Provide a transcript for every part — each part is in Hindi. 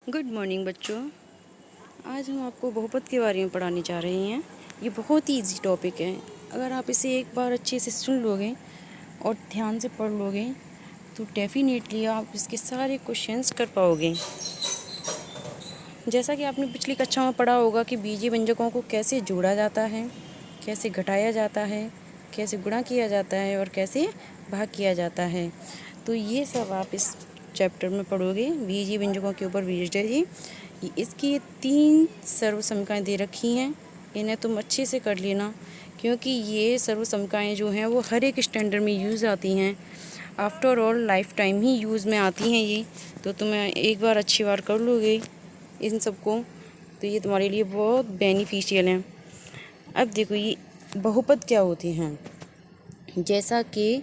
गुड मॉर्निंग बच्चों। आज हम आपको बहुपद के बारे में पढ़ाने जा रहे हैं। ये बहुत ही इजी टॉपिक है। अगर आप इसे एक बार अच्छे से सुन लोगे और ध्यान से पढ़ लोगे तो डेफिनेटली आप इसके सारे क्वेश्चंस कर पाओगे। जैसा कि आपने पिछली कक्षा में पढ़ा होगा कि बीजीय व्यंजकों को कैसे जोड़ा जाता है, कैसे घटाया जाता है, कैसे गुणा किया जाता है और कैसे भाग किया जाता है। तो ये सब आप इस चैप्टर में पढ़ोगे। बीजीय व्यंजकों के ऊपर जी इसकी ये 3 सर्वसमीकाएँ दे रखी हैं। इन्हें तुम अच्छे से कर लेना, क्योंकि ये सर्वसमीकाएँ जो हैं वो हर एक स्टैंडर्ड में यूज़ आती हैं। आफ्टर ऑल लाइफ टाइम ही यूज़ में आती हैं ये। तो तुम्हें एक बार अच्छी बार कर लोगे इन सबको तो ये तुम्हारे लिए बहुत बेनिफिशियल हैं। अब देखो ये बहुपद क्या होते हैं। जैसा कि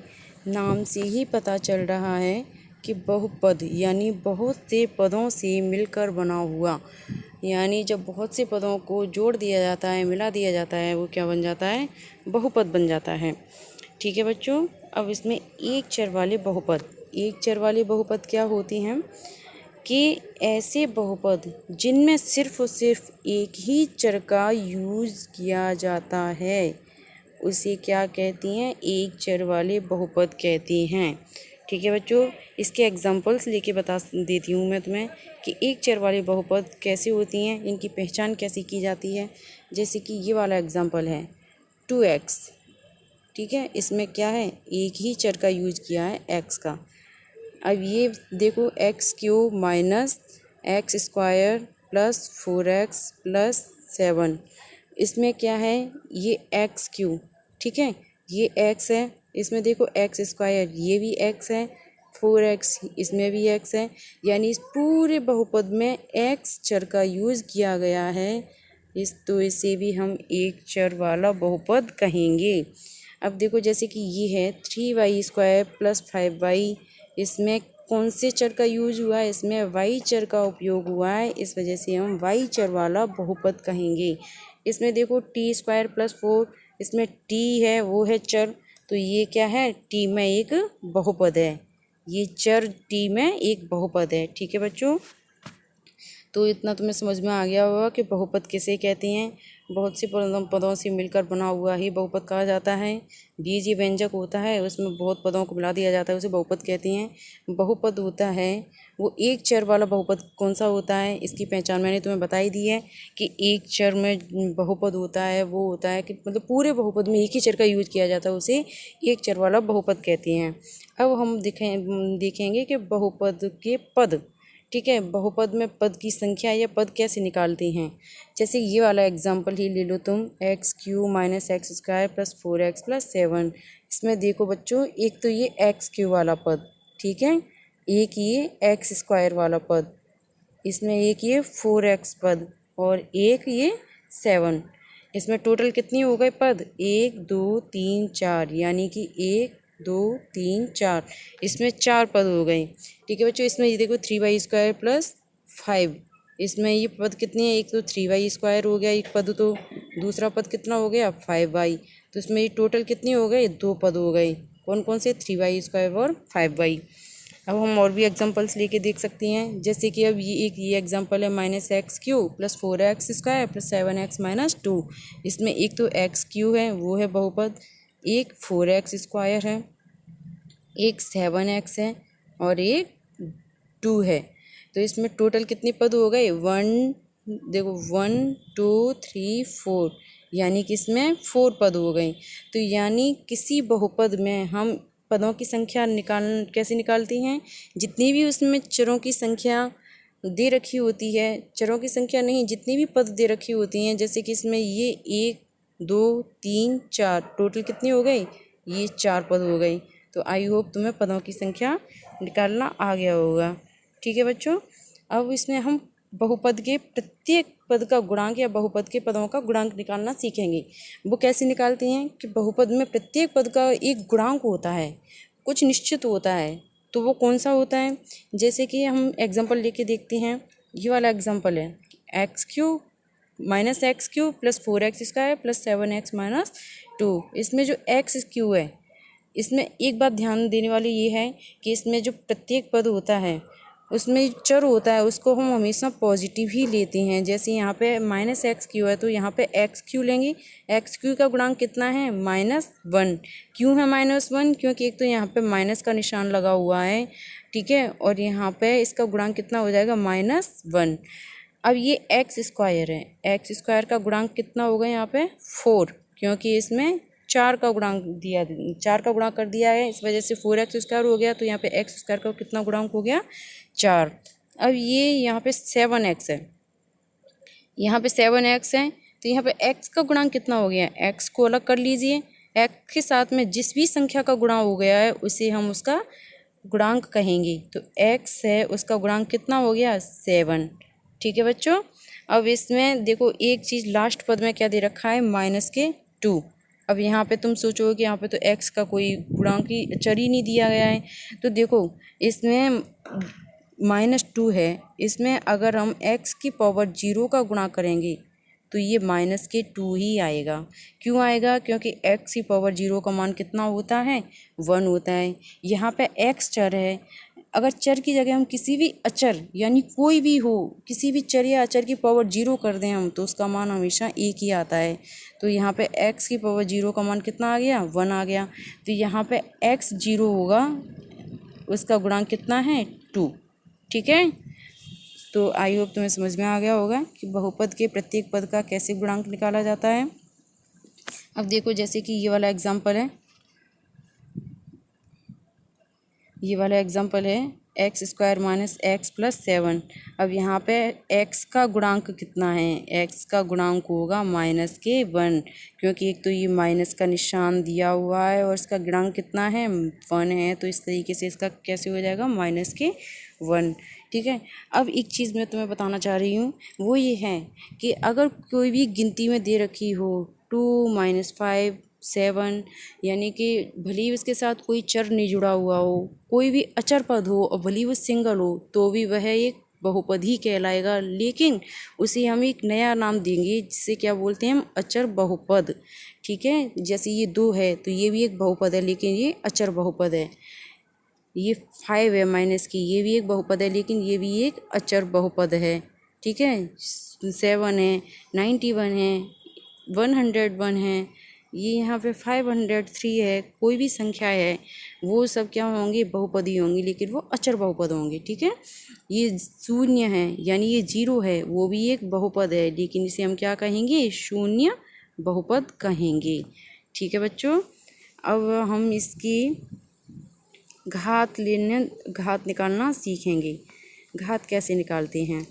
नाम से ही पता चल रहा है कि बहुपद यानी बहुत से पदों से मिलकर बना हुआ, यानी जब बहुत से पदों को जोड़ दिया जाता है, मिला दिया जाता है, वो क्या बन जाता है, बहुपद बन जाता है। ठीक है बच्चों। अब इसमें एक चर वाले बहुपद क्या होती हैं कि ऐसे बहुपद जिनमें सिर्फ और सिर्फ एक ही चर का यूज़ किया जाता है उसे क्या कहती हैं, एक चर वाले बहुपद कहती हैं। ठीक है बच्चों। इसके एग्जांपल्स लेके बता देती हूँ मैं तुम्हें कि एक चर वाले बहुपद कैसे होती हैं, इनकी पहचान कैसे की जाती है। जैसे कि ये वाला एग्जांपल है 2x। ठीक है, इसमें क्या है, एक ही चर का यूज किया है x का। अब ये देखो x³ minus x square plus 4x plus 7, इसमें क्या है, ये x³। ठीक है, ये x है, इसमें देखो एक्स स्क्वायर, ये भी x है, 4x इसमें भी x है, यानी इस पूरे बहुपद में x चर का यूज़ किया गया है। तो इसे भी हम एक चर वाला बहुपद कहेंगे। अब देखो जैसे कि ये है 3y² प्लस 5y, इसमें कौन से चर का यूज हुआ है, इसमें y चर का उपयोग हुआ है, इस वजह से हम y चर वाला बहुपद कहेंगे। इसमें देखो t² प्लस 4, इसमें t है, वो है चर, तो ये क्या है, t में एक बहुपद है, ये चर t में एक बहुपद है। ठीक है बच्चों। तो इतना तुम्हें समझ में आ गया होगा कि बहुपद किसे कहते हैं। बहुत से पदों से मिलकर बना हुआ ही बहुपद कहा जाता है। बीजीय व्यंजक होता है, उसमें बहुत पदों को मिला दिया जाता है, उसे बहुपद कहते हैं। बहुपद होता है वो एक चर वाला बहुपद कौन सा होता है, इसकी पहचान मैंने तुम्हें बताई दी है कि एक चर में बहुपद होता है वो होता है कि मतलब पूरे बहुपद में एक ही चर का यूज किया जाता है, उसे एक चर वाला बहुपद कहते हैं। अब हम देखेंगे कि बहुपद के पद। ठीक है, बहुपद में पद की संख्या या पद कैसे निकालते हैं। जैसे ये वाला एग्जाम्पल ही ले लो तुम, x³ minus x square plus 4x plus 7। इसमें देखो बच्चों, एक तो ये x³ वाला पद, ठीक है, एक ये एक्स स्क्वायर वाला पद, इसमें एक ये 4x पद और एक ये 7। इसमें टोटल कितनी हो गए पद, 1 2 3 4, यानी कि 1 2 3 4, इसमें 4 पद हो गए। ठीक है बच्चों। इसमें ये देखो 3y² प्लस 5, इसमें ये पद कितनी है, एक तो 3y² हो गया एक पद, तो दूसरा पद कितना हो गया 5y, तो इसमें ये टोटल कितने हो गए, 2 पद हो गए। कौन कौन से, 3y² और 5y। अब हम और भी एग्जांपल्स लेके देख सकते हैं। जैसे कि अब ये एग्जांपल है -x³ plus 4x² plus 7x minus 2। इसमें एक तो x³ है, वो है बहुपद, एक 4x² है, एक 7x है और एक 2 है। तो इसमें टोटल कितने पद हो गए, 1 देखो 1 2 3 4, यानी कि इसमें 4 पद हो गए। तो यानी किसी बहुपद में हम पदों की संख्या कैसे निकालते हैं, जितनी भी उसमें चरों की संख्या दे रखी होती है, चरों की संख्या नहीं, जितनी भी पद दे रखी होती हैं, जैसे कि इसमें ये 1 2 3 4, टोटल कितने हो गए, ये 4 पद हो गए। तो आई होप तुम्हें पदों की संख्या निकालना आ गया होगा। ठीक है बच्चों। अब इसमें हम बहुपद के प्रत्येक पद का गुणांक या बहुपद के पदों का गुणांक निकालना सीखेंगे। वो कैसे निकालते हैं कि बहुपद में प्रत्येक पद का एक गुणांक होता है, कुछ निश्चित होता है, तो वो कौन सा होता है। जैसे कि हम एग्जांपल लेके देखते हैं। ये वाला एग्जांपल है x³ minus x³ plus 4x² plus 7x minus 2। इसमें जो x³ है, इसमें एक बात ध्यान देने वाली ये है कि इसमें जो प्रत्येक पद होता है उसमें चर होता है उसको हम हमेशा पॉजिटिव ही लेते हैं। जैसे यहाँ पे माइनस एक्स क्यू है तो यहाँ पे एक्स क्यू लेंगे। एक्स क्यू का गुणांक कितना है? -1। क्यों है -1? क्योंकि एक तो यहाँ पे माइनस का निशान लगा हुआ है, ठीक है, और यहाँ पे इसका गुणांक कितना हो जाएगा? -1। अब ये एक्स स्क्वायर है, एक्स स्क्वायर का गुणांक कितना होगा यहाँ पे? 4, क्योंकि इसमें 4 का गुणांक कर दिया है, इस वजह से 4x² हो गया। तो यहाँ पे x² का कितना गुणांक हो गया? 4। अब ये यहाँ पे 7x है, यहाँ पे 7x है, तो यहाँ पे x का गुणांक कितना हो गया? x को अलग कर लीजिए। x के साथ में जिस भी संख्या का गुणा हो गया है उसे हम उसका गुणांक कहेंगे। तो x है, उसका गुणांक कितना हो गया? 7। ठीक है बच्चों। अब इसमें देखो एक चीज़ लास्ट पद में क्या दे रखा है? -2। अब यहाँ पे तुम सोचोगे कि यहाँ पे तो x का कोई गुणांक ही चर ही नहीं दिया गया है। तो देखो इसमें -2 है, इसमें अगर हम x की पावर 0 का गुणा करेंगे तो ये -2 ही आएगा। क्यों आएगा? क्योंकि x की पावर 0 का मान कितना होता है? 1 होता है। यहाँ पे x चर है, अगर चर की जगह हम किसी भी अचर यानी कोई भी हो, किसी भी चर या अचर की पावर 0 कर दें हम तो उसका मान हमेशा 1 ही आता है। तो यहाँ पे x की पावर 0 का मान कितना आ गया? 1 आ गया। तो यहाँ पे x 0 होगा, उसका गुणांक कितना है? 2। ठीक है, तो आई होप तुम्हें समझ में आ गया होगा कि बहुपद के प्रत्येक पद का कैसे गुणांक निकाला जाता है। अब देखो जैसे कि ये वाला एग्जाम्पल है, ये वाला एग्जाम्पल है x² - x + 7। अब यहाँ पे x का गुणांक कितना है? x का गुणांक होगा -1, क्योंकि एक तो ये माइनस का निशान दिया हुआ है और इसका गुणांक कितना है? 1 है। तो इस तरीके से इसका कैसे हो जाएगा? -1। ठीक है। अब एक चीज़ मैं तुम्हें बताना चाह रही हूँ, वो ये है कि अगर कोई भी गिनती में दे रखी हो 2 - 5 7, यानी कि भले ही उसके साथ कोई चर नहीं जुड़ा हुआ हो, कोई भी अचर पद हो और भले ही वो सिंगल हो, तो भी वह एक बहुपद ही कहलाएगा। लेकिन उसे हम एक नया नाम देंगे जिसे क्या बोलते हैं हम? अचर बहुपद। ठीक है, जैसे ये 2 है तो ये भी एक बहुपद है, लेकिन ये अचर बहुपद है। ये 5 है माइनस की, ये भी एक बहुपद है, लेकिन ये भी एक अचर बहुपद है। ठीक है, 7 है, 91 है, 101 है, ये यहाँ पे 503 है, कोई भी संख्या है वो सब क्या होंगे? बहुपदी होंगी, लेकिन वो अचर बहुपद होंगे। ठीक है, ये 0 है यानी ये 0 है, वो भी एक बहुपद है, लेकिन इसे हम क्या कहेंगे? शून्य बहुपद कहेंगे। ठीक है बच्चों, अब हम इसकी घात निकालना सीखेंगे। घात कैसे निकालते हैं?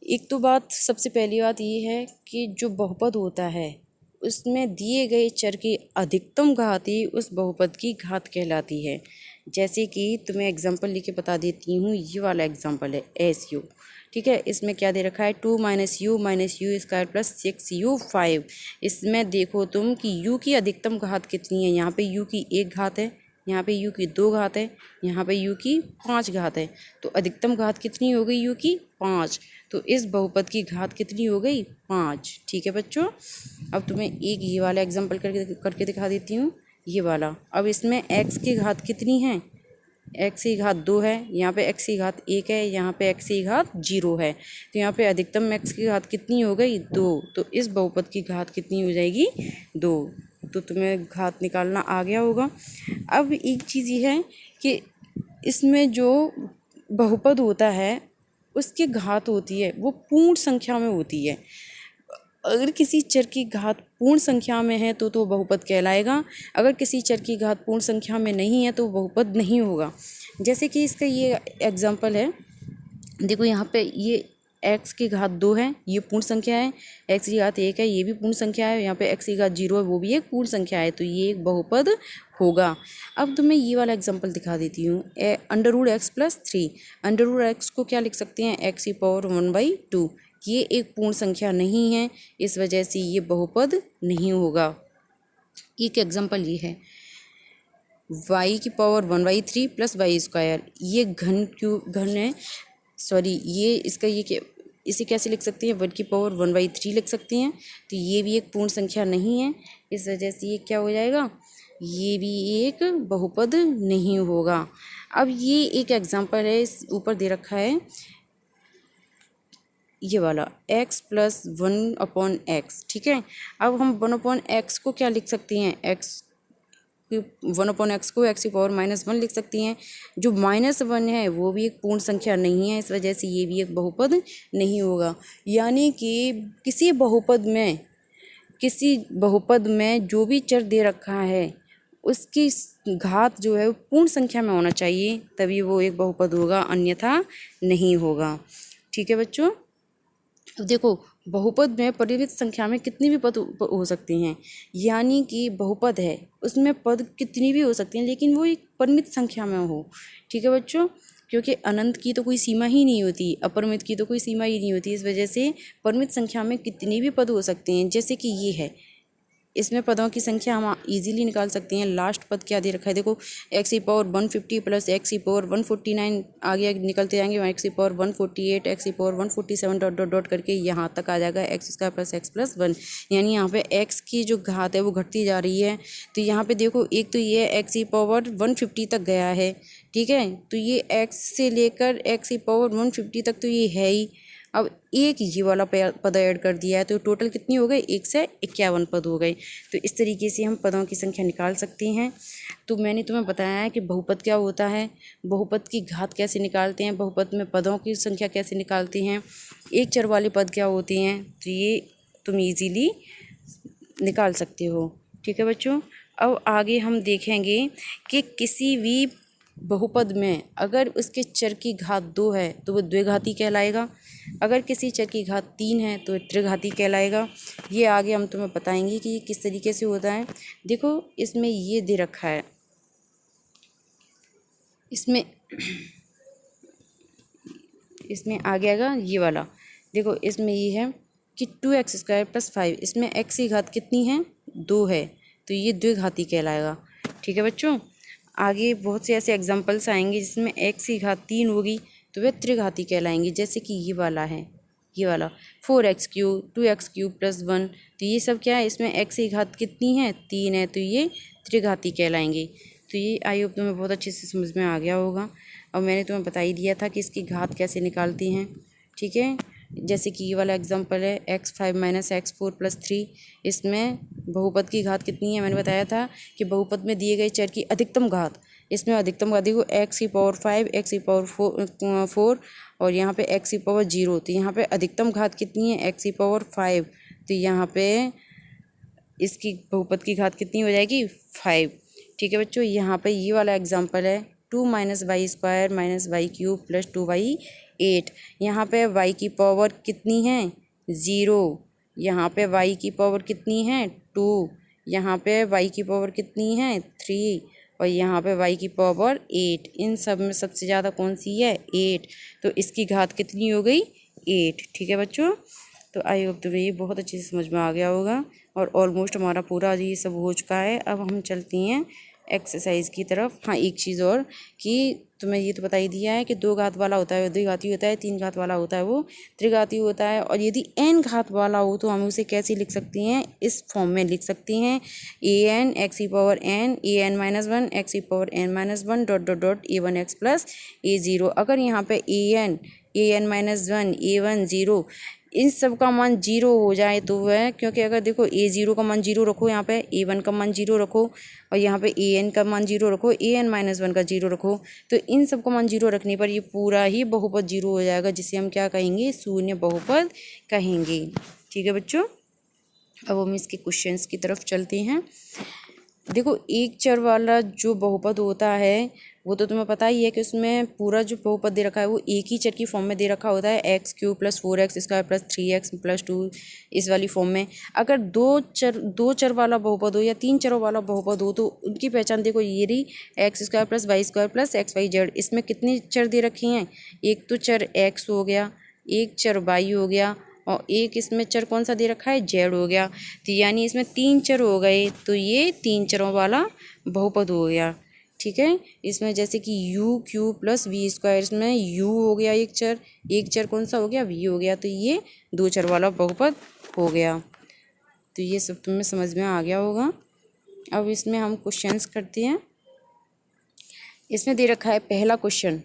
एक तो बात, सबसे पहली बात ये है कि जो बहुपद होता है उसमें दिए गए चर की अधिकतम घात ही उस बहुपद की घात कहलाती है। जैसे कि तुम्हें एग्जांपल लिख के बता देती हूँ, ये वाला एग्जांपल है SU। ठीक है, इसमें क्या दे रखा है? 2 - u - u² + 6u5। इसमें देखो तुम कि u की अधिकतम घात कितनी है? यहाँ पे u की 1 घात है, यहाँ पे u की 2 घात है, यहाँ पे u की 5 घात है। तो अधिकतम घात कितनी हो गई? u की 5। तो इस बहुपद की घात कितनी हो गई? 5। ठीक है बच्चों, अब तुम्हें एक ये वाला एग्जांपल करके दिखा देती हूँ, ये वाला। अब इसमें x की घात कितनी है? x की घात 2 है, यहाँ पे x की घात 1 है, यहाँ पे x की घात 0 है। तो यहाँ पे अधिकतम x की घात कितनी हो गई? 2। तो इस बहुपद की घात कितनी हो जाएगी? 2। तो तुम्हें घात निकालना आ गया होगा। अब एक चीज़ ये है कि इसमें जो बहुपद होता है उसकी घात होती है वो पूर्ण संख्या में होती है। अगर किसी चर की घात पूर्ण संख्या में है तो बहुपद कहलाएगा, अगर किसी चर की घात पूर्ण संख्या में नहीं है तो बहुपद नहीं होगा। जैसे कि इसका ये एग्जांपल है, देखो यहाँ पे ये x की घात 2 है, ये पूर्ण संख्या है, x की घात 1 है, ये भी पूर्ण संख्या है, यहाँ पे x की घात 0 है, वो भी एक पूर्ण संख्या है, तो ये एक बहुपद होगा। अब तो मैं ये वाला एग्जांपल दिखा देती हूँ, √x + 3। √x को क्या लिख सकते हैं? x⁴ ये एक पूर्ण संख्या नहीं है, इस वजह से ये बहुपद नहीं होगा। एक एग्जांपल ये है y⁴ + y²। ये घन है, सॉरी ये इसका ये इसे कैसे लिख सकते हैं? 1⁴ लिख सकते हैं। तो ये भी एक पूर्ण संख्या नहीं है, इस वजह से ये क्या हो जाएगा? ये भी एक बहुपद नहीं होगा। अब ये एक एग्जांपल है, इस ऊपर दे रखा है ये वाला x प्लस 1/x, ठीक है। अब हम 1/x को क्या लिख सकती हैं, x 1/x को x⁻−1 लिख सकती हैं। जो -1 है वो भी एक पूर्ण संख्या नहीं है, इस वजह से ये भी एक बहुपद नहीं होगा। यानी कि किसी बहुपद में जो भी चर दे रखा है उसकी घात जो है वो पूर्ण संख्या में होना चाहिए, तभी वो एक बहुपद होगा, अन्यथा नहीं होगा। ठीक है बच्चों। अब देखो, बहुपद में परिमित संख्या में कितनी भी पद हो सकती हैं, यानी कि बहुपद है उसमें पद कितनी भी हो सकती हैं, लेकिन वो एक परिमित संख्या में हो। ठीक है बच्चों, क्योंकि अनंत की तो कोई सीमा ही नहीं होती, अपरिमित की तो कोई सीमा ही नहीं होती, इस वजह से परिमित संख्या में कितनी भी पद हो सकते हैं। जैसे कि ये है, इसमें पदों की संख्या हम इजीली निकाल सकते हैं। लास्ट पद क्या दे रखा है, देखो x⁻150 प्लस x⁻149, आगे निकलते जाएंगे x⁻148, x⁻147 dot dot dot करके यहाँ तक आ जाएगा x² प्लस x+1। यानी यहाँ पे x की जो घात है वो घटती जा रही है। तो यहाँ पे देखो, एक तो ये x⁻150 तक गया है, ठीक है, तो ये x से लेकर x⁻150 तक तो ये है ही। अब एक ये वाला पद ऐड कर दिया है तो टोटल कितनी हो गई, 1 से 51 पद हो गए। तो इस तरीके से हम पदों की संख्या निकाल सकते हैं। तो मैंने तुम्हें बताया है कि बहुपद क्या होता है, बहुपद की घात कैसे निकालते हैं, बहुपद में पदों की संख्या कैसे निकालते हैं, एक चर वाले पद क्या होते हैं, तो ये तुम ईजीली निकाल सकते हो। ठीक है बच्चों। अब आगे हम देखेंगे कि किसी भी बहुपद में अगर उसके चर की घात 2 है तो वो द्विघाती कहलाएगा, अगर किसी चर की घात 3 है तो त्रिघाती कहलाएगा। ये आगे हम तुम्हें बताएंगे कि ये किस तरीके से होता है। देखो, इसमें ये दे रखा है, इसमें आगे आएगा ये वाला। देखो, इसमें ये है कि 2x² प्लस 5, इसमें x की घात कितनी है, 2 है, तो ये द्विघाती कहलाएगा। ठीक है बच्चों। आगे बहुत से ऐसे एग्जांपल्स आएंगे जिसमें x की घात 3 होगी तो वे त्रिघाती कहलाएंगे। जैसे कि ये वाला है, ये वाला 4x³ 2x³ प्लस 1, तो ये सब क्या है, इसमें x की घात कितनी है, 3 है, तो ये त्रिघाती कहलाएंगे। तो ये आई होप तुम्हें बहुत अच्छे से समझ में आ गया होगा। और मैंने तुम्हें बता ही दिया था कि इसकी घात कैसे निकालती हैं। ठीक है, जैसे कि ये वाला एग्जांपल है x5 - x4 प्लस 3, इसमें बहुपद की घात कितनी है, मैंने बताया था कि बहुपद में दिए गए चर की अधिकतम घात, इसमें अधिकतम घात देखो x⁻5 x⁻4 और यहाँ पे x⁻0, तो यहाँ पे अधिकतम घात कितनी है, x⁻5, तो यहाँ पे इसकी बहुपद की घात कितनी हो जाएगी, 5। ठीक है बच्चों। यहाँ पे ये वाला एग्जांपल है 2 - y² - y³ प्लस 2y8, यहाँ पे y की पावर कितनी है, 0, यहाँ पे y की पावर कितनी है, 2, यहाँ पे y की पावर कितनी है, 3, और यहाँ पे y की पावर 8। इन सब में सबसे ज़्यादा कौन सी है, 8, तो इसकी घात कितनी हो गई, 8। ठीक है बच्चों। तो आई होप तुम्हें ये बहुत अच्छे से समझ में आ गया होगा और ऑलमोस्ट हमारा पूरा ये सब हो चुका है। अब हम चलती हैं एक्सरसाइज की तरफ। हाँ, एक चीज़ और कि तुम्हें ये तो बता ही दिया है कि 2 घात वाला होता है वो द्विघाती होता है, 3 घात वाला होता है वो त्रिघाती होता है, और यदि n घात वाला हो तो हम उसे कैसे लिख सकती हैं, इस फॉर्म में लिख सकती हैं an x⁻n an-1 x⁻n-1 dot dot dot a1x plus a0। अगर यहाँ पे an-1 a1 0 इन सब का मान 0 हो जाए तो वह, क्योंकि अगर देखो a0 का मान 0 रखो, यहाँ पे a1 का मान 0 रखो, और यहाँ पे an का मान 0 रखो, an-1 का 0 रखो, तो इन सब का मान 0 रखने पर ये पूरा ही बहुपद 0 हो जाएगा, जिसे हम क्या कहेंगे, शून्य बहुपद कहेंगे। ठीक है बच्चों। अब हम इसके क्वेश्चंस की तरफ चलते हैं। देखो, एक चर वाला जो बहुपद होता है वो तो तुम्हें पता ही है कि उसमें पूरा जो बहुपद दे रखा है वो एक ही चर की फॉर्म में दे रखा होता है, x³ plus 4x² plus 3x plus 2, इस वाली फॉर्म में। अगर दो चर वाला बहुपद हो या 3 चरों वाला बहुपद हो तो उनकी पहचान देखो, ये रही x² plus y² plus xyz। इसमें कितने चर दे रखे हैं, एक तो चर x हो गया, एक चर y हो गया, और एक इसमें चर कौन सा दे रखा है, जेड हो गया। तो यानी इसमें 3 चर हो गए, तो ये 3 चरों वाला बहुपद हो गया। ठीक है। इसमें जैसे कि u³ प्लस v², इसमें u हो गया एक चर कौन सा हो गया, v हो गया, तो ये 2 चर वाला बहुपद हो गया। तो ये सब तुम्हें समझ में आ गया होगा। अब इसमें हम क्वेश्चंस करते हैं। इसमें दे रखा है पहला क्वेश्चन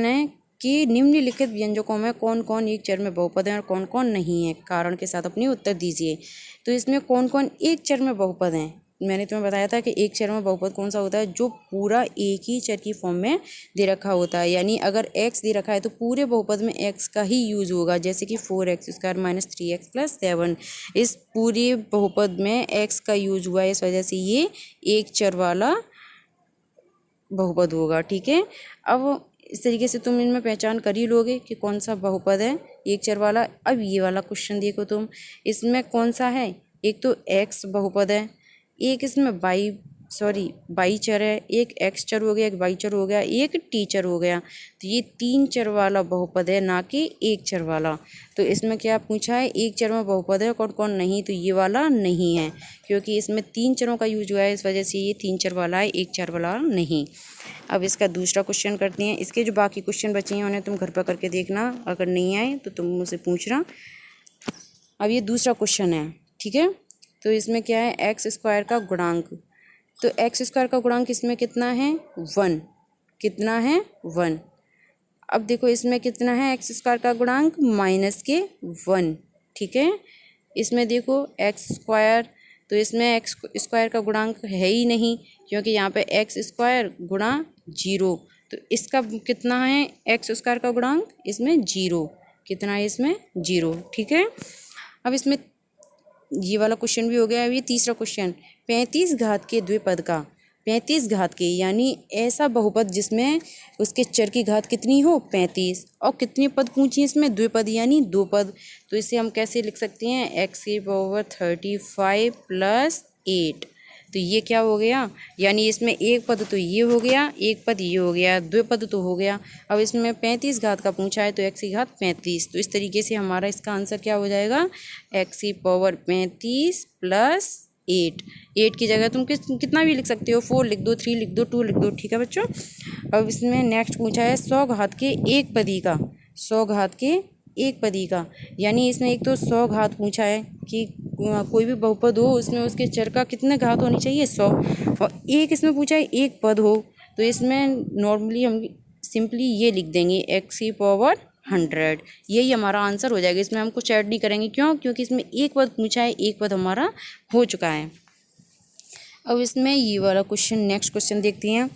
है कि निम्नलिखित व्यंजकों में कौन कौन एक चर में बहुपद हैं और कौन कौन नहीं है, कारण के साथ अपनी उत्तर दीजिए। तो इसमें कौन कौन एक चर में बहुपद हैं, मैंने तुम्हें बताया था कि एक चर में बहुपद कौन सा होता है, जो पूरा एक ही चर की फॉर्म में दे रखा होता है। यानी अगर x दे रखा है तो पूरे बहुपद में x का ही यूज होगा, जैसे कि 4x² - 3x + 7, इस पूरे बहुपद में x का यूज हुआ है, इस वजह से ये एक चर वाला बहुपद होगा। ठीक है, अब इस तरीके से तुम इनमें पहचान कर ही लोगे कि कौन सा बहुपद है एक चर वाला। अब ये वाला क्वेश्चन देखो तुम, इसमें कौन सा है, एक तो x बहुपद है, एक इसमें बाई चर है, एक x चर हो गया, एक y चर हो गया, एक t चर हो गया। तो ये 3 चर वाला बहुपद है, ना कि एक चर वाला। तो इसमें क्या पूछा है, एक चर में बहुपद है कौन कौन नहीं, तो ये वाला नहीं है, क्योंकि इसमें 3 चरों का यूज हुआ है, इस वजह से ये 3 चर वाला है, एक चर वाला नहीं। अब इसका दूसरा क्वेश्चन करते हैं। इसके जो बाकी क्वेश्चन बचे हैं उन्हें तुम घर पर करके देखना, अगर नहीं आए तो तुम मुझसे पूछना। अब ये दूसरा क्वेश्चन है, ठीक है। तो इसमें क्या है, x² का गुणांक। तो x² का गुणांक इसमें कितना है, 1। कितना है, 1। अब देखो इसमें कितना है x² का गुणांक, -1। ठीक है, इसमें देखो x², तो इसमें x² का गुणांक है ही नहीं, क्योंकि यहाँ पे x² गुणा 0। तो इसका कितना है x² का गुणांक, इसमें 0। कितना है इसमें, 0। ठीक है, अब इसमें ये वाला क्वेश्चन भी हो गया। अब ये तीसरा क्वेश्चन, 35 घात के द्विपद का, 35 घात के यानी ऐसा बहुपद जिसमें उसके चर की घात कितनी हो, 35, और कितने पद पूछिए इसमें, द्विपद यानी 2 पद। तो इसे हम कैसे लिख सकते हैं, x⁵ + 8। तो ये क्या हो गया, यानी इसमें एक पद तो ये हो गया, एक पद ये हो गया, द्विपद तो हो गया। अब इसमें 35 घात का पूछा है तो x की घात 35। तो इस तरीके से हमारा इसका आंसर क्या हो जाएगा, x⁵ + 8। 8 की जगह तुम कितना भी लिख सकते हो, 4 लिख दो, 3 लिख दो, 2 लिख दो। ठीक है बच्चों, अब इसमें नेक्स्ट पूछा है 100 घात के एक पदी का, 100 घात के एक पदी का, यानी इसमें एक तो 100 घात पूछा है कि कोई भी बहुपद हो उसमें उसके चर का कितने घात होनी चाहिए, 100, और एक इसमें पूछा है एक पद हो। तो इसमें नॉर्मली हम सिंपली ये लिख देंगे x⁴100, यही हमारा आंसर हो जाएगा। इसमें हम कुछ ऐड नहीं करेंगे, क्यों, क्योंकि इसमें एक पद पूछा है, एक पद हमारा हो चुका है। अब इसमें ये वाला क्वेश्चन, नेक्स्ट क्वेश्चन देखते हैं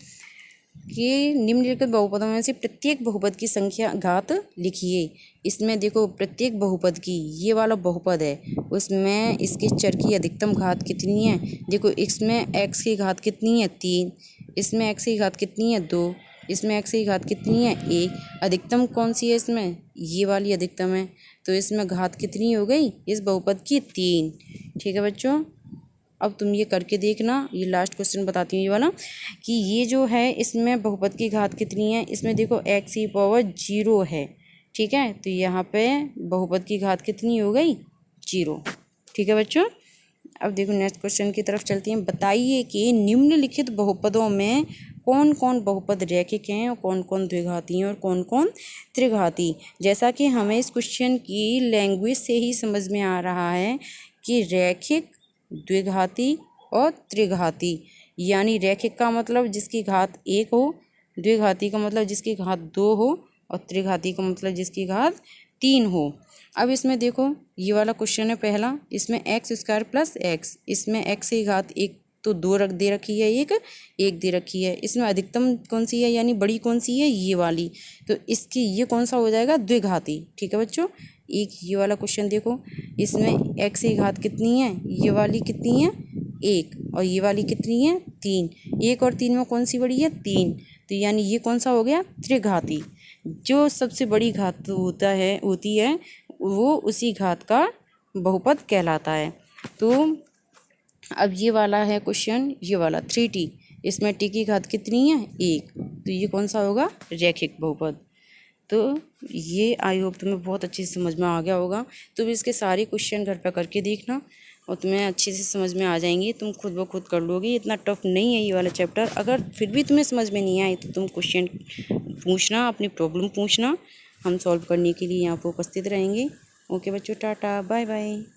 कि निम्नलिखित बहुपदों में से प्रत्येक बहुपद की संख्या घात लिखिए। इसमें देखो प्रत्येक बहुपद की, ये वाला बहुपद है उसमें इसके चर की अधिकतम घात कितनी है। देखो इसमें x की घात कितनी है, 3, इसमें x की घात कितनी है, 2, इसमें x की घात कितनी है, 1। अधिकतम कौन सी है इसमें, ये वाली अधिकतम है। तो इसमें घात कितनी हो गई इस बहुपद की, 3। ठीक है बच्चों, अब तुम ये करके देखना। ये लास्ट क्वेश्चन बताती हूँ ये वाला, कि ये जो है इसमें बहुपद की घात कितनी है। इसमें देखो x⁴0 है, ठीक है, तो यहाँ पे बहुपद की घात कितनी हो गई, 0। ठीक है बच्चों, अब देखो नेक्स्ट क्वेश्चन की तरफ चलती हैं। बताइए कि निम्नलिखित बहुपदों में कौन कौन बहुपद रैखिक हैं और कौन कौन द्विघाती हैं और कौन कौन त्रिघाती। जैसा कि हमें इस क्वेश्चन की लैंग्वेज से ही समझ में आ रहा है कि रैखिक, द्विघाती और त्रिघाती, यानी रैखिक का मतलब जिसकी घात 1 हो, द्विघाती का मतलब जिसकी घात 2 हो, और त्रिघाती का मतलब जिसकी घात 3 हो। अब इसमें देखो ये वाला क्वेश्चन है पहला, इसमें x² + x, इसमें x की घात 1 तो 2 दे रखी है, एक दे रखी है। इसमें अधिकतम कौन सी है, यानी बड़ी कौन सी है, ये वाली। तो इसकी ये कौन सा हो जाएगा, द्विघाती। ठीक है बच्चों, एक ये वाला क्वेश्चन देखो, इसमें x की घात कितनी है, ये वाली कितनी है, 1, और ये वाली कितनी है, 3। 1 और 3 में कौन सी बड़ी है, 3। तो यानी ये कौन सा हो गया, त्रिघाती। जो सबसे बड़ी घात होती है वो उसी घात का बहुपद कहलाता है। तो अब ये वाला है क्वेश्चन, ये वाला 3t, इसमें t की घात कितनी है, 1। तो ये कौन सा होगा, रैखिक बहुपद। तो ये आई होप तुम्हें बहुत अच्छे से समझ में आ गया होगा। तुम इसके सारे क्वेश्चन घर पर करके देखना और तुम्हें अच्छे से समझ में आ जाएंगी, तुम खुद ब खुद कर लोगी। इतना टफ नहीं है ये वाला चैप्टर। अगर फिर भी तुम्हें समझ में नहीं आए तो तुम क्वेश्चन पूछना, अपनी प्रॉब्लम पूछना, हम सॉल्व करने के लिए यहाँ पर उपस्थित रहेंगे। ओके बच्चों, टाटा, बाय बाय।